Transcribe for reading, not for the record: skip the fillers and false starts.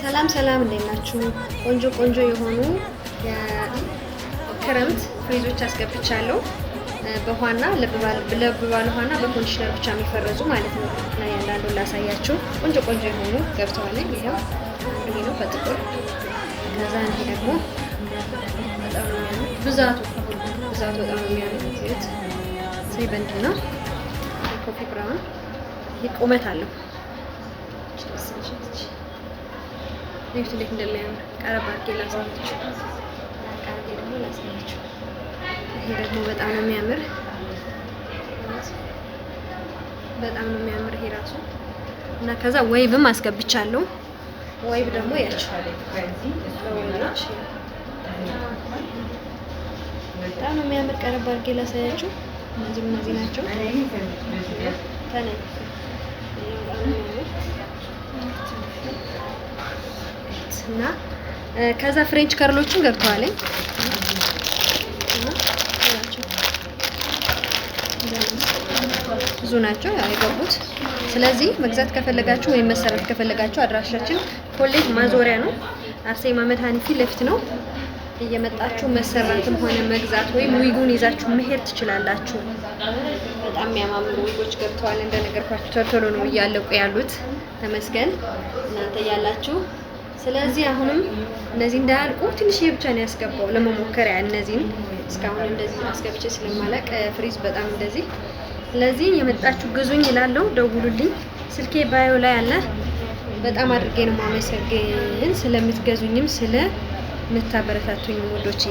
ሰላም ሰላም፣ እንዴት ናችሁ? ቆንጆ የሆኑ የክረምት ፍሪዞች አስገብቻለሁ። በውሃና ለብ ባለ ውሃና በኮንዲሽነር ብቻ የሚፈረዙ ማለት ነው። እና ያንዳንዱን ላሳያችሁ። ቆንጆ የሆኑ ገብተዋል። ይሄው ይሄ ነው በጥቁር። ከዛ ይሄ ደግሞ በጣም ነው የሚያምር። ብዛቱ በጣም ነው የሚያምር። እዚህት ሰይበንድ ነው። ኮፊ ብራውን ይሄ ቁመት አለው። ይሄ እንዴት እንደሚያምር ቀረብ አድርጌ ላሳያችሁ። ይሄ ደግሞ በጣም ነው የሚያምር። ይሄ ራሱ እና ከዛ ወይብም አስገብቻለሁ። ወይብ ደግሞ ያቸው በጣም ነው የሚያምር። ቀረብ አድርጌ ላሳያችሁ። እነዚህ ናቸው። እና ከዛ ፍሬንች ከርሎችን ገብተዋል። ብዙ ናቸው ያው የገቡት። ስለዚህ መግዛት ከፈለጋችሁ ወይም መሰራት ከፈለጋችሁ አድራሻችን ኮሌጅ ማዞሪያ ነው። አርሴማ መድኃኒት ፊት ለፊት ነው። እየመጣችሁ መሰራትም ሆነ መግዛት ወይም ዊጉን ይዛችሁ መሄድ ትችላላችሁ። በጣም የሚያማምሩ ዊጎች ገብተዋል። እንደነገርኳችሁ ቶሎ ነው እያለቁ ያሉት። ተመስገን እናንተ ያላችሁ። ስለዚህ አሁንም እነዚህ እንዳያልቁ ትንሽ ብቻ ነው ያስገባው ለመሞከሪያ። እነዚህን እስካሁን እንደዚህ አስገብቼ ስለማላቅ ፍሪዝ በጣም እንደዚህ። ስለዚህ የመጣችሁ ግዙኝ እላለሁ። ደውሉልኝ። ስልኬ ባዮ ላይ አለ። በጣም አድርጌ ነው ማመሰግን ስለምትገዙኝም ስለምታበረታቱኝ ወዶቼ።